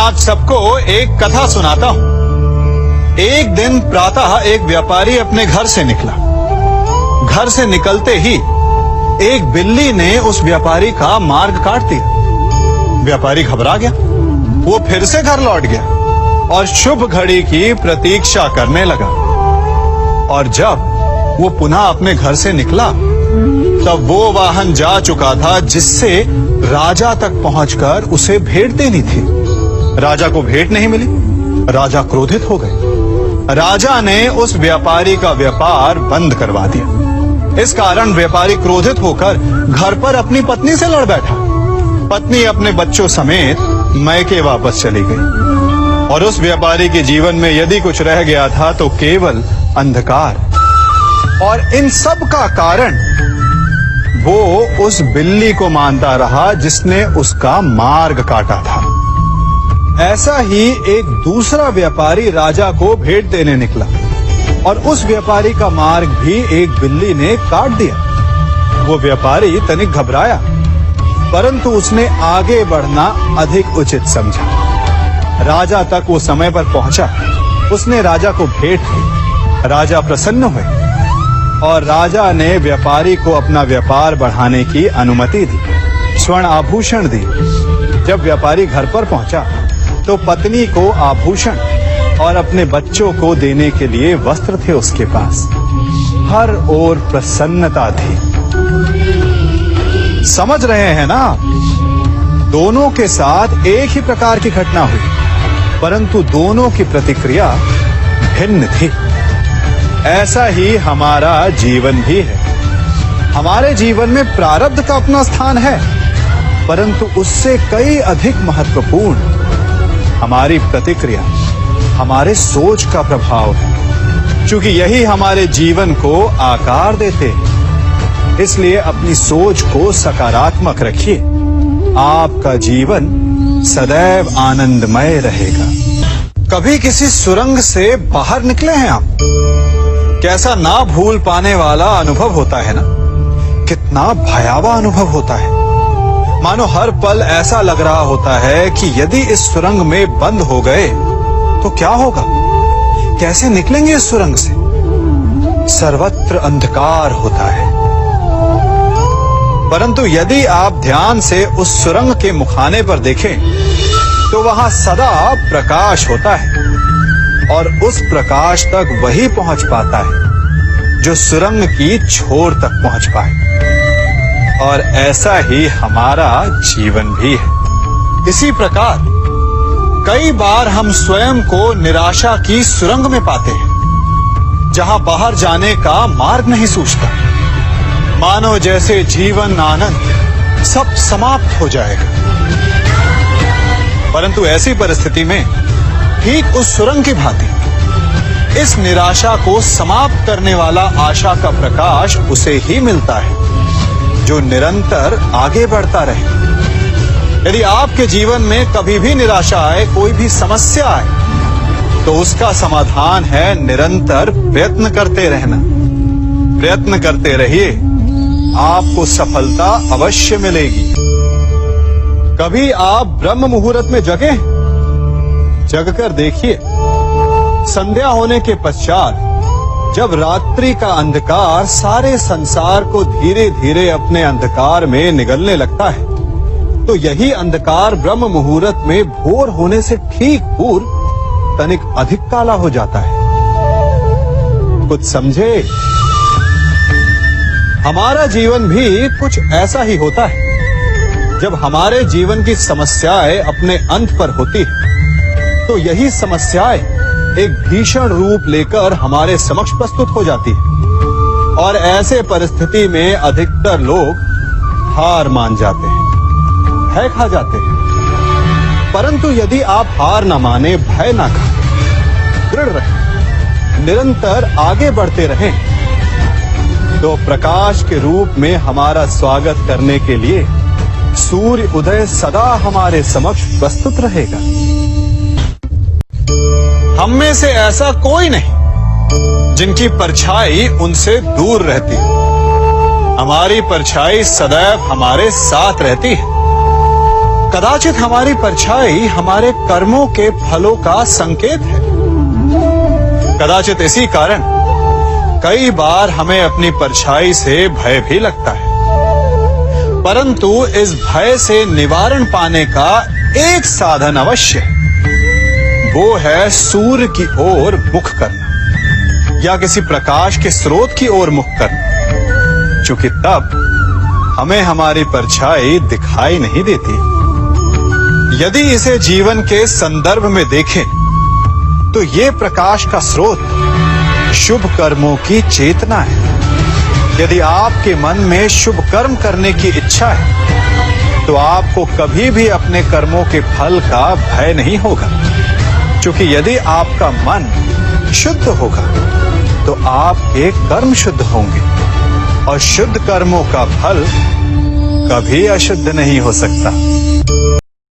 आप सबको एक कथा सुनाता हूं। एक दिन प्रातः एक व्यापारी अपने घर से निकला। घर से निकलते ही एक बिल्ली ने उस व्यापारी का मार्ग काट दिया। व्यापारी घबरा गया। वो फिर से घर लौट गया और शुभ घड़ी की प्रतीक्षा करने लगा। और जब वो पुनः अपने घर से निकला तब वो वाहन जा चुका था जिससे राजा तक पहुंचकर उसे भेंट देनी थी। राजा को भेंट नहीं मिली। राजा क्रोधित हो गए। राजा ने उस व्यापारी का व्यापार बंद करवा दिया। इस कारण व्यापारी क्रोधित होकर घर पर अपनी पत्नी से लड़ बैठा। पत्नी अपने बच्चों समेत मैके वापस चली गई और उस व्यापारी के जीवन में यदि कुछ रह गया था तो केवल अंधकार। और इन सब का कारण वो उस बिल्ली को मानता रहा जिसने उसका मार्ग काटा था। ऐसा ही एक दूसरा व्यापारी राजा को भेंट देने निकला और उस व्यापारी का मार्ग भी एक बिल्ली ने काट दिया। वो व्यापारी तनिक घबराया, परंतु उसने आगे बढ़ना अधिक उचित समझा। राजा तक वो समय पर पहुंचा। उसने राजा को भेंट दी। राजा प्रसन्न हुए और राजा ने व्यापारी को अपना व्यापार बढ़ाने की अनुमति दी, स्वर्ण आभूषण दी। जब व्यापारी घर पर पहुंचा तो पत्नी को आभूषण और अपने बच्चों को देने के लिए वस्त्र थे उसके पास। हर ओर प्रसन्नता थी। समझ रहे हैं ना? दोनों के साथ एक ही प्रकार की घटना हुई, परंतु दोनों की प्रतिक्रिया भिन्न थी। ऐसा ही हमारा जीवन भी है। हमारे जीवन में प्रारब्ध का अपना स्थान है, परंतु उससे कई अधिक महत्वपूर्ण हमारी प्रतिक्रिया, हमारे सोच का प्रभाव है। क्योंकि यही हमारे जीवन को आकार देते हैं। इसलिए अपनी सोच को सकारात्मक रखिए। आपका जीवन सदैव आनंदमय रहेगा। कभी किसी सुरंग से बाहर निकले हैं आप? कैसा ना भूल पाने वाला अनुभव होता है ना? कितना भयावह अनुभव होता है। मानो हर पल ऐसा लग रहा होता है कि यदि इस सुरंग में बंद हो गए तो क्या होगा? कैसे निकलेंगे इस सुरंग से? सर्वत्र अंधकार होता है। परंतु यदि आप ध्यान से उस सुरंग के मुखाने पर देखें तो वहां सदा प्रकाश होता है और उस प्रकाश तक वही पहुंच पाता है जो सुरंग की छोर तक पहुंच पाए। और ऐसा ही हमारा जीवन भी है। इसी प्रकार कई बार हम स्वयं को निराशा की सुरंग में पाते हैं जहां बाहर जाने का मार्ग नहीं सूझता। मानो जैसे जीवन आनंद सब समाप्त हो जाएगा। परंतु ऐसी परिस्थिति में ठीक उस सुरंग की भांति इस निराशा को समाप्त करने वाला आशा का प्रकाश उसे ही मिलता है जो निरंतर आगे बढ़ता रहे। यदि आपके जीवन में कभी भी निराशा आए, कोई भी समस्या आए, तो उसका समाधान है निरंतर प्रयत्न करते रहना। प्रयत्न करते रहिए, आपको सफलता अवश्य मिलेगी। कभी आप ब्रह्म मुहूर्त में जगे? जगकर देखिए। संध्या होने के पश्चात जब रात्रि का अंधकार सारे संसार को धीरे धीरे अपने अंधकार में निगलने लगता है, तो यही अंधकार ब्रह्म मुहूर्त में भोर होने से ठीक पूर्व तनिक अधिक काला हो जाता है। कुछ समझे? हमारा जीवन भी कुछ ऐसा ही होता है। जब हमारे जीवन की समस्याएं अपने अंत पर होती है तो यही समस्याएं एक भीषण रूप लेकर हमारे समक्ष प्रस्तुत हो जाती है और ऐसे परिस्थिति में अधिकतर लोग हार मान जाते हैं, भय खा जाते हैं। परंतु यदि आप हार न माने, भय न खाएं, दृढ़ रहें, निरंतर आगे बढ़ते रहें, तो प्रकाश के रूप में हमारा स्वागत करने के लिए सूर्य उदय सदा हमारे समक्ष प्रस्तुत रहेगा। हम में से ऐसा कोई नहीं जिनकी परछाई उनसे दूर रहती है। हमारी परछाई सदैव हमारे साथ रहती है। कदाचित हमारी परछाई हमारे कर्मों के फलों का संकेत है। कदाचित इसी कारण कई बार हमें अपनी परछाई से भय भी लगता है, परंतु इस भय से निवारण पाने का एक साधन अवश्य है। वो है सूर्य की ओर मुख करना या किसी प्रकाश के स्रोत की ओर मुख करना, क्योंकि तब हमें हमारी परछाई दिखाई नहीं देती। यदि इसे जीवन के संदर्भ में देखें तो ये प्रकाश का स्रोत शुभ कर्मों की चेतना है। यदि आपके मन में शुभ कर्म करने की इच्छा है तो आपको कभी भी अपने कर्मों के फल का भय नहीं होगा, क्योंकि यदि आपका मन शुद्ध होगा तो आपके कर्म शुद्ध होंगे और शुद्ध कर्मों का फल कभी अशुद्ध नहीं हो सकता।